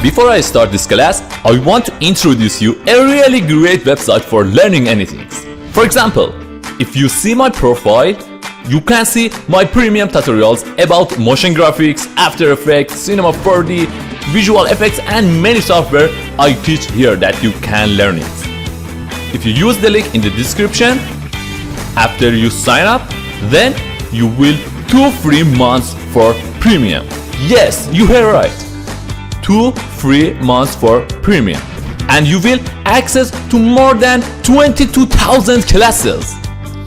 Before I start this class, I want to introduce you a really great website for learning anything. For example, if you see my profile, you can see my premium tutorials about motion graphics, After Effects, Cinema 4D, visual effects and many software I teach here that you can learn it. If you use the link in the description, after you sign up, then you will 2 free months for premium. Yes, you heard right. 2 free months for premium. And you will access to more than 22,000 classes.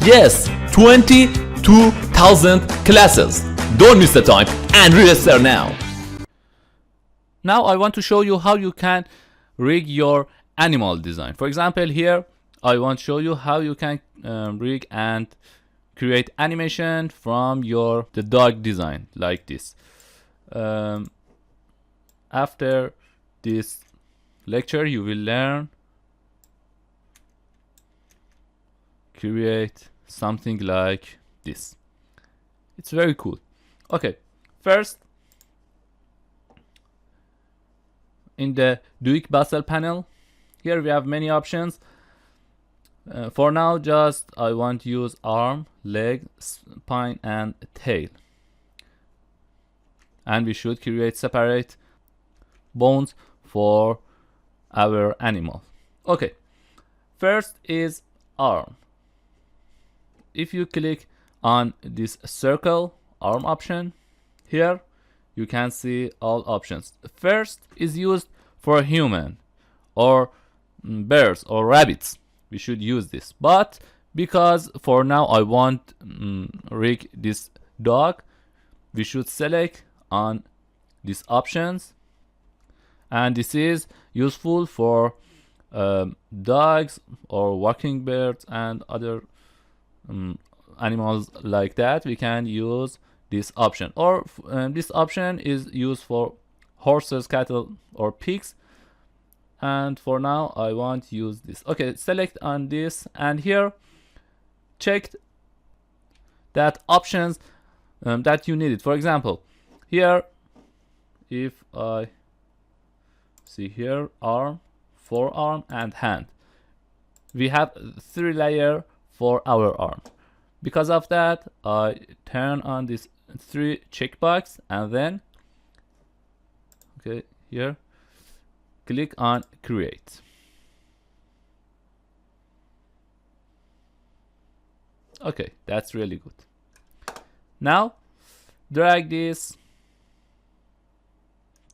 Yes, 22,000 classes. Don't miss the time and register now. Now I want to show you how you can rig your animal design. For example, here I want to show you how you can rig and create animation from the dog design like this. After this lecture, you will learn create something like this. It's very cool. Okay, first in the Duik Bassel panel, here we have many options. For now, just I want to use arm, leg, spine and tail. And we should create separate bones for our animal. Okay, first is arm. If you click on this circle arm option, here you can see all options. First is used for human or bears or rabbits. We should use this, but because for now I want rig this dog, we should select on these options, and this is useful for dogs or walking birds and other animals like that. We can use this option, or this option is used for horses, cattle or pigs, and for now I want to use this. Okay, select on this, and here check that options that you needed. For example, here if I see here arm, forearm and hand, we have 3 layers for our arm. Because of that, I turn on this 3 checkbox, and then okay, here click on create. Okay, that's really good. Now drag this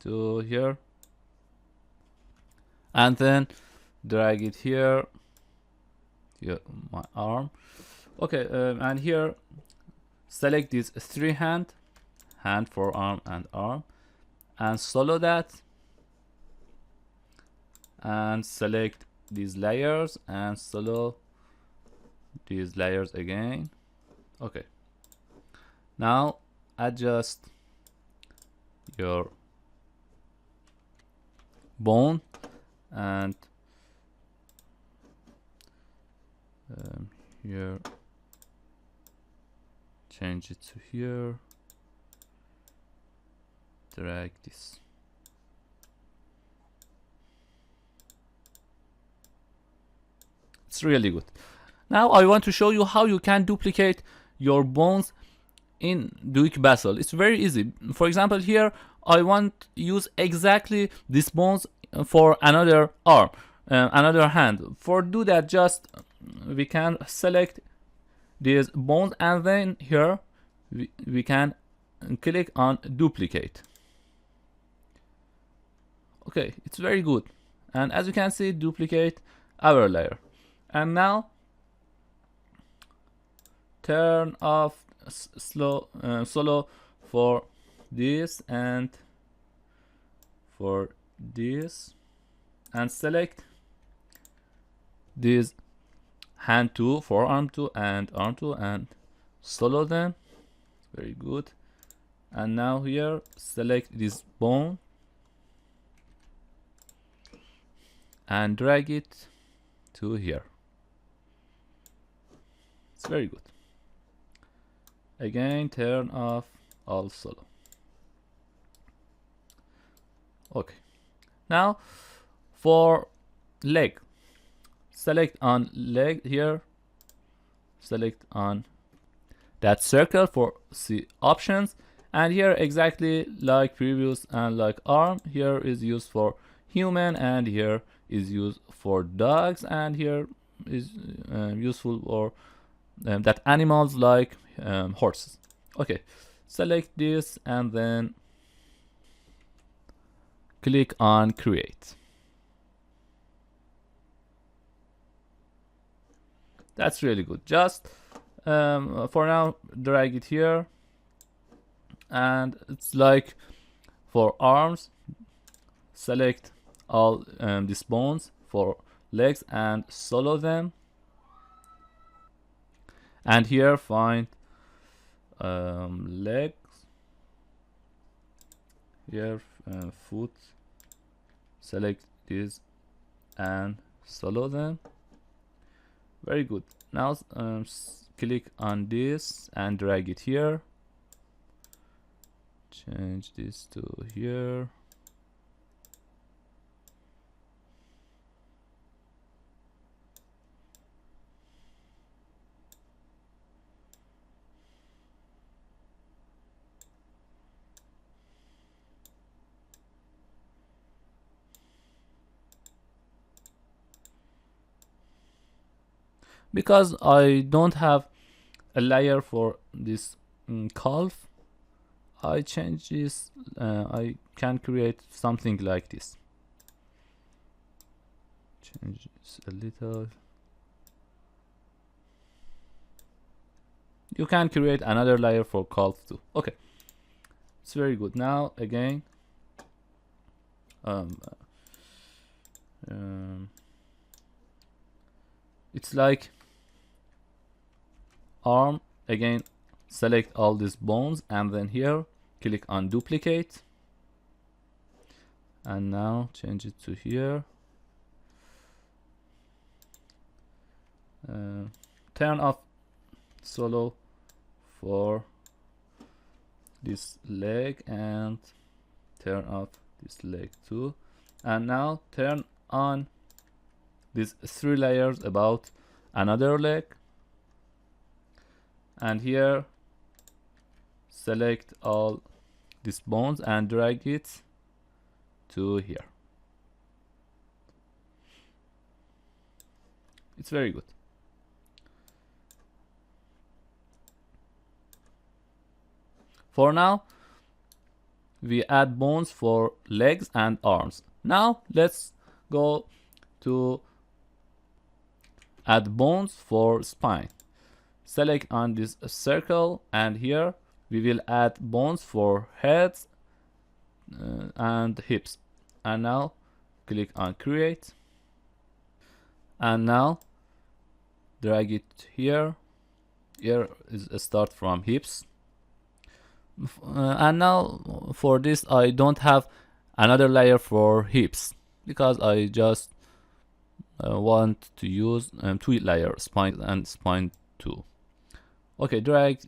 to here, and then drag it here, my arm. Okay, and here select these 3 hand, forearm and arm, and solo that, and select these layers and solo these layers again. Okay, now adjust your bone and here change it to here, drag this. It's really good. Now I want to show you how you can duplicate your bones in Duik Bassel. It's very easy. For example, here I want to use exactly these bones for another arm, another hand. For do that, just we can select these bones, and then here we can click on duplicate. Okay, it's very good. And as you can see, duplicate our layer. And now turn off solo for this and for this, and select this hand 2, forearm 2 and arm 2 and solo them. Very good. And now here select this bone and drag it to here. It's very good. Again, turn off all solo. Okay, Now for leg, select on leg here, select on that circle for see options, and here exactly like previous and like arm, here is used for human and here is used for dogs, and here is useful for that animals like horses. Okay, select this and then click on create. That's really good. Just for now drag it here, and it's like for arms, select all these bones for legs and solo them, and here find legs, here foot, select this and solo them. Very good. Now click on this and drag it here, change this to here, because I don't have a layer for this calf. I change this, I can create something like this. Change this a little. You can create another layer for calf too. Okay, it's very good. Now again, it's like arm. Again, select all these bones and then here click on duplicate, and now change it to here. Turn off solo for this leg and turn off this leg too, and now turn on these 3 layers about another leg, and here select all these bones and drag it to here. It's very good. For now, we add bones for legs and arms. Now let's go to add bones for spine. Select on this circle, and here we will add bones for heads and hips. And now click on create, and now drag it here. Here is a start from hips. And now for this I don't have another layer for hips because I just want to use 2 layers, spine and spine 2. Okay, drag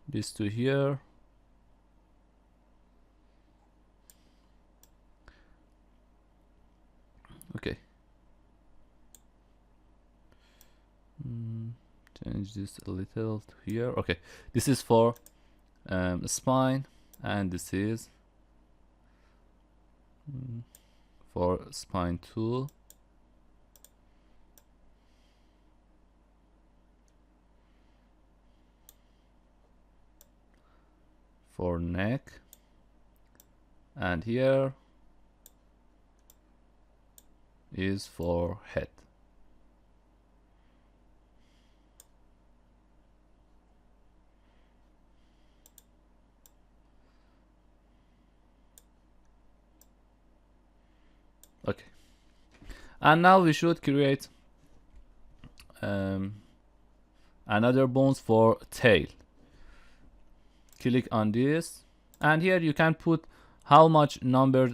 this to here. Okay, change this a little to here. Okay, this is for spine, and this is for spine 2. For neck, and here is for head. Okay, and now we should create another bones for tail. Click on this, and here you can put how much number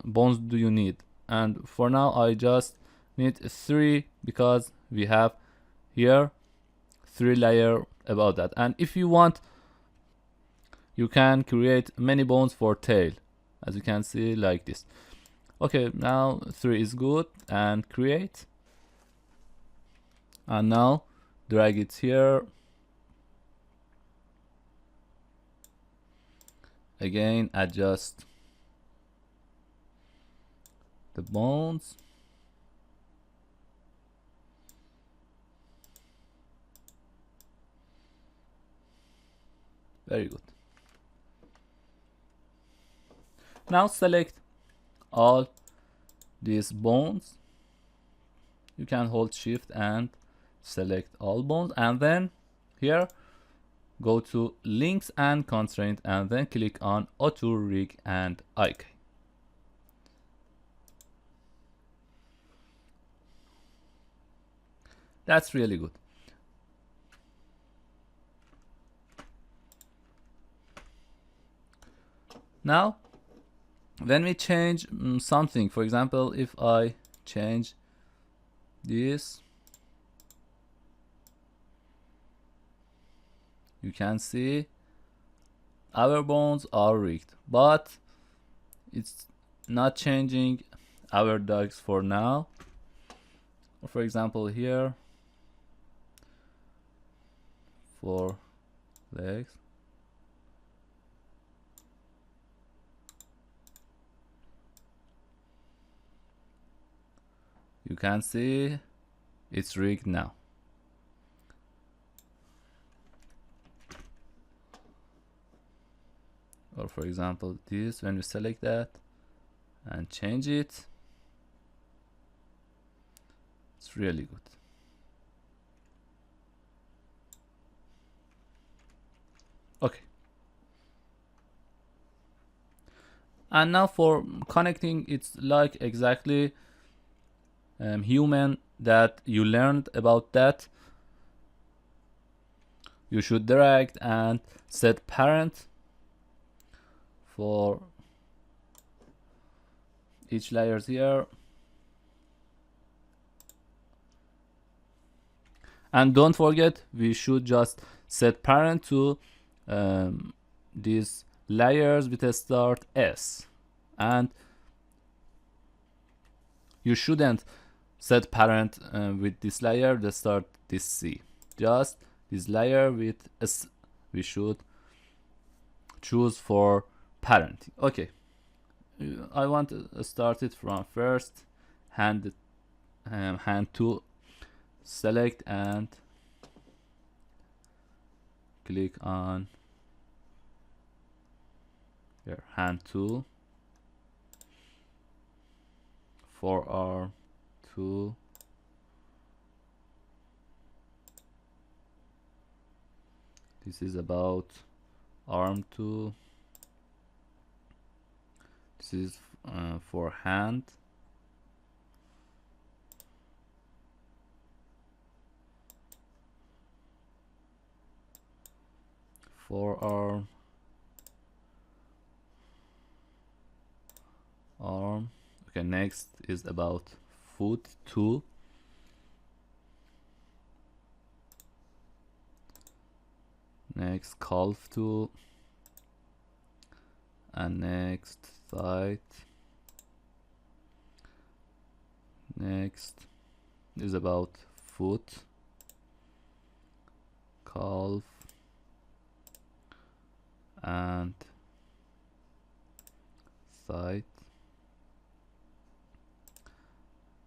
bones do you need, and for now I just need 3 because we have here 3 layer about that. And if you want, you can create many bones for tail, as you can see like this. Okay, now 3 is good, and create. And now drag it here. Again, adjust the bones. Very good. Now select all these bones. You can hold shift and select all bones, and then here go to links and constraint, and then click on auto rig and IK. That's really good. Now when we change something, for example, if I change this, you can see our bones are rigged, but it's not changing our dogs for now. For example, here 4 legs. You can see it's rigged now. Or for example, this, when we select that and change it, it's really good. Okay. And now for connecting, it's like exactly human that you learned about that. You should drag and set parent for each layers here. And don't forget, we should just set parent to these layers with a start S. And you shouldn't set parent with this layer that start this C. Just this layer with S we should choose for parenting. Okay, I want to start it from first hand tool, select and click on here, hand tool, forearm tool, this is about arm tool, this is for hand, forearm, arm. Okay, next is about foot tool, next calf tool, and next thigh. Next is about foot, calf, and thigh.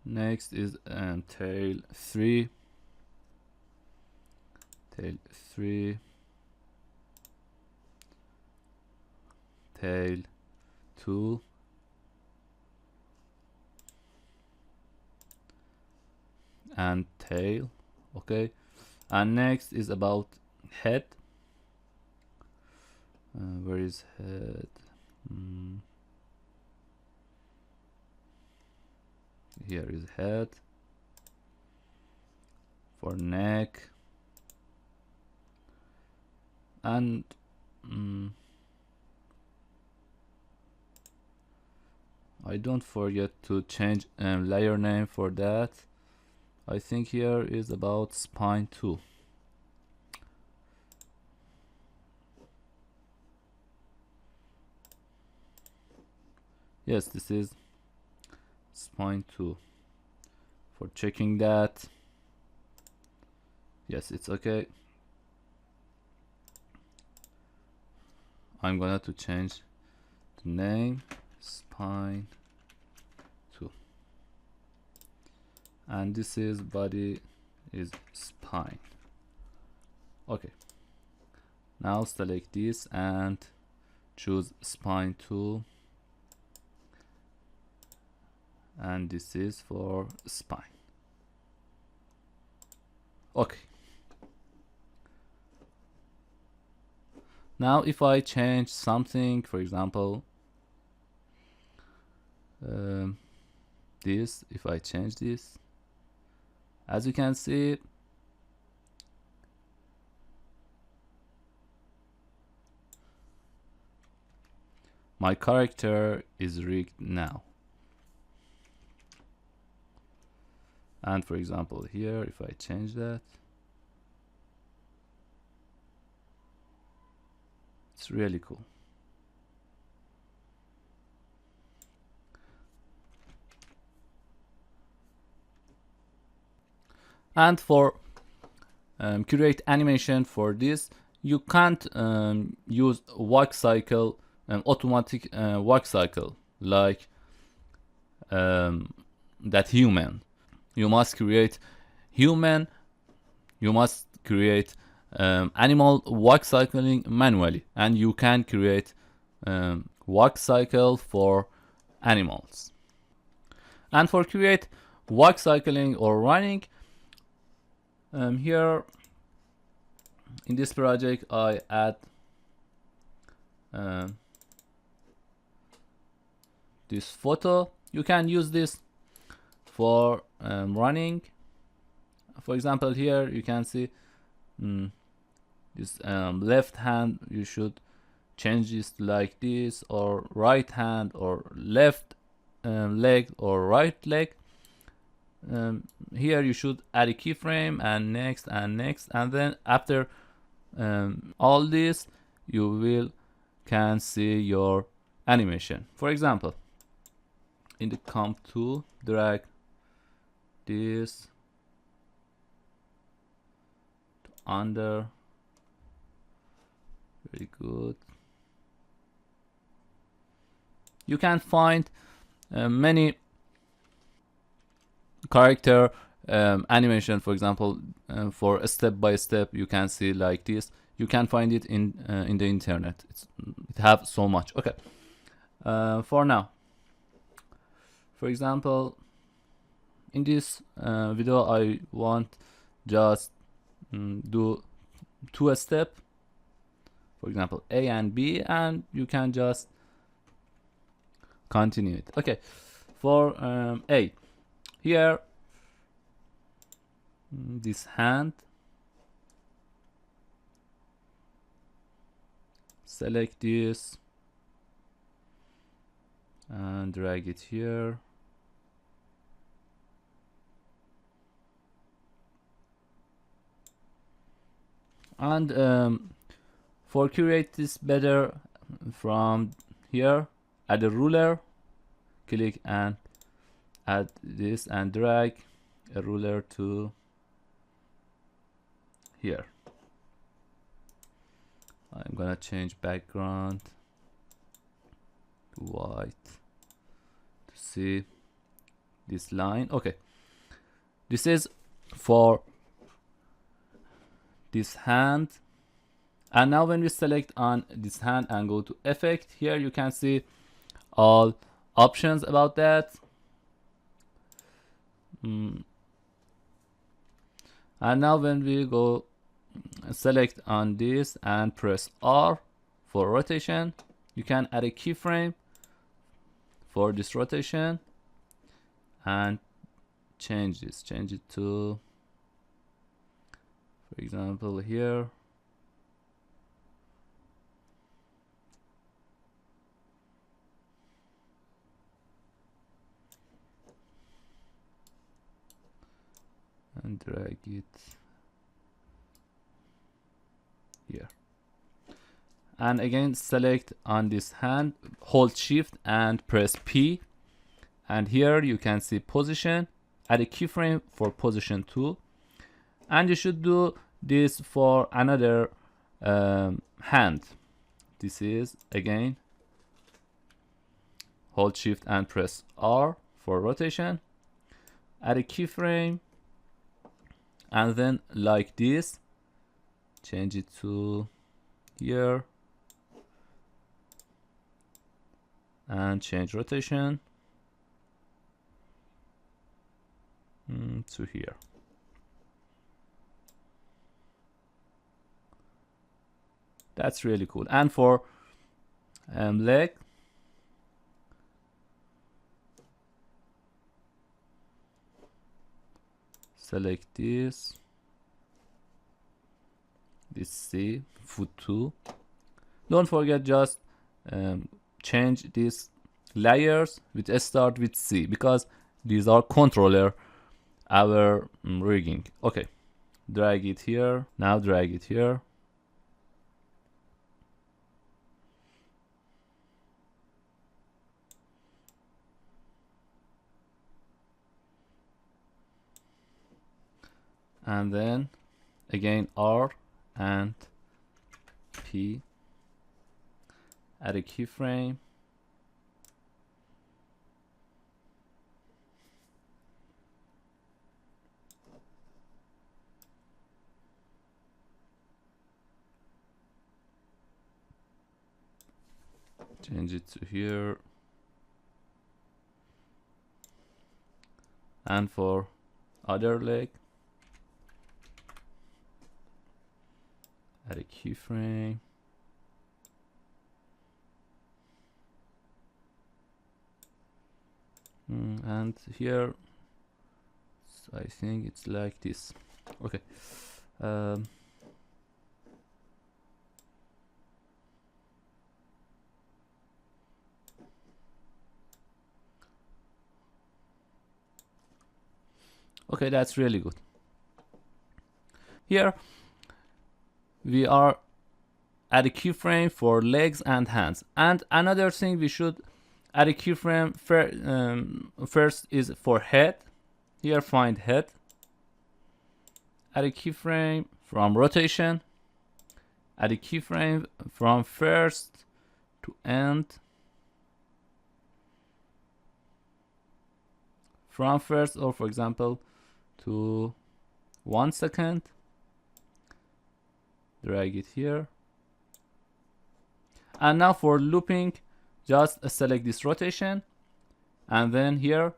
Next is tail 3, tail 3, tail 2, and tail. Okay, and next is about head. Where is head? Here is head. For neck, and I don't forget to change layer name for that. I think here is about spine too. Yes, this is spine 2 for checking that. Yes, it's okay. I'm gonna to change the name spine 2, and this is body is spine. Okay, now select this and choose spine 2, and this is for spine. Okay, now if I change something, for example this, if I change this, as you can see, my character is rigged now. And for example here, if I change that, it's really cool. And for create animation for this, you can't use walk cycle, automatic walk cycle like that human. You must create human, you must create animal walk cycling manually, and you can create walk cycle for animals. And for create walk cycling or running, here in this project I add this photo. You can use this for running. For example, here you can see this left hand, you should change this like this, or right hand, or left leg or right leg. Here you should add a keyframe, and next and next, and then after all this you will can see your animation. For example, in the comp tool, drag this to under. Very good. You can find many character animation, for example, for a step by step. You can see like this. You can find it in the internet. It have so much. Okay. For now, for example, in this video I want just do 2 step, for example A and B, and you can just continue it. Okay, for A, here this hand, select this and drag it here. And for create this better, from here add a ruler, click and add this and drag a ruler to here. I'm gonna change background to white to see this line. Okay, this is for this hand. And now when we select on this hand and go to effect, here you can see all options about that. And now when we go select on this and press R for rotation, you can add a keyframe for this rotation and change this, change it to, for example, here. And drag it here. And again select on this hand, hold shift and press P and here you can see position. Add a keyframe for position 2, and you should do this for another hand. This is again hold shift and press R for rotation. Add a keyframe, and then like this, change it to here and change rotation to here. That's really cool. And for leg, select this C, foot 2. Don't forget, just change these layers with start with C, because these are controller our rigging. Okay, drag it here. Now drag it here. And then again R and P. Add a keyframe. Change it to here. And for other leg, add a keyframe. And here, I think it's like this. Okay. Okay, that's really good. Here we are at a keyframe for legs and hands. And another thing we should add a keyframe first is for head. Here find head. Add a keyframe from rotation. Add a keyframe from first to end. From first, or for example to 1 second. Drag it here. And now for looping, just select this rotation, and then here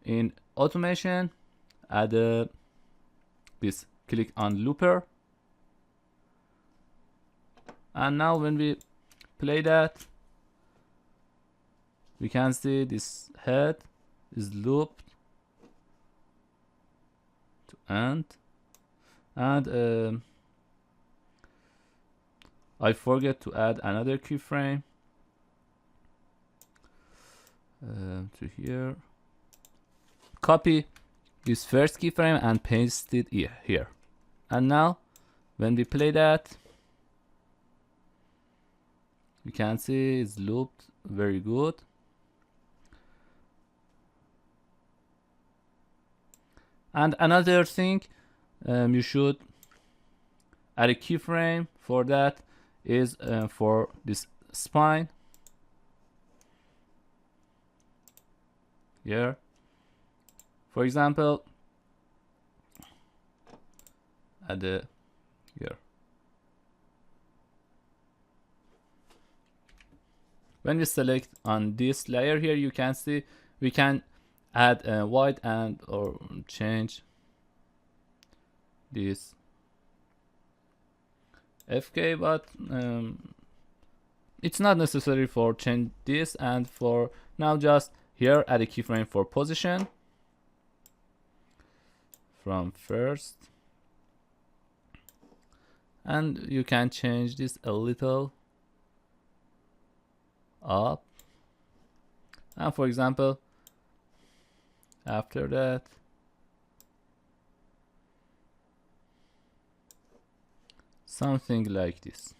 in automation, add this, click on looper. And now when we play that, we can see this head is looped to end. And I forget to add another keyframe to here. Copy this first keyframe and paste it here. And now when we play that, you can see it's looped very good. And another thing, you should add a keyframe for that is for this spine here. For example, add a here. When we select on this layer here, you can see we can add a white and or change this FK, but it's not necessary for change this. And for now, just here add a keyframe for position from first, and you can change this a little up. And for example, after that, something like this.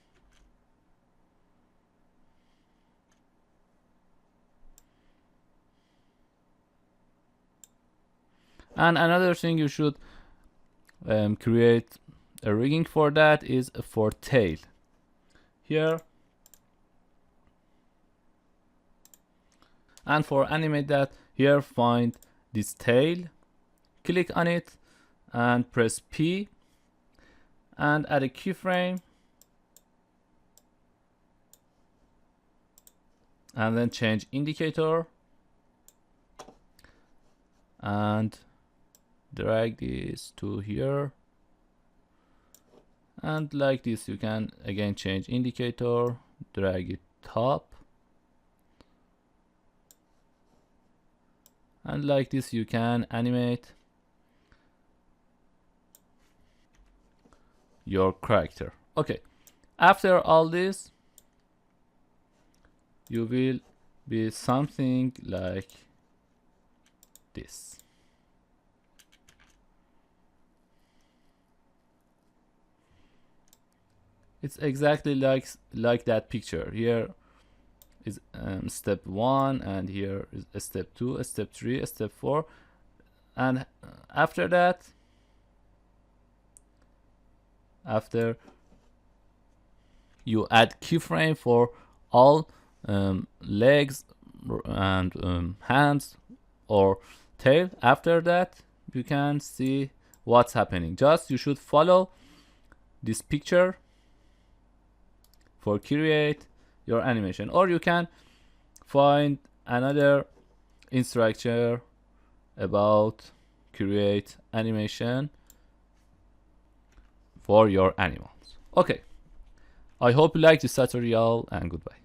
And another thing you should create a rigging for that is for tail. Here, and for animate that, here find this tail, click on it and press P and add a keyframe, and then change indicator and drag this to here, and like this you can again change indicator, drag it top, and like this you can animate your character. Okay, after all this you will be something like this. It's exactly like that picture. Here is step 1, and here is a step 2, a step 3, a step 4, and after that, after you add keyframe for all legs and hands or tail, after that you can see what's happening. Just you should follow this picture for create your animation, or you can find another instructor about create animation for your animals. Okay, I hope you liked this tutorial, and goodbye.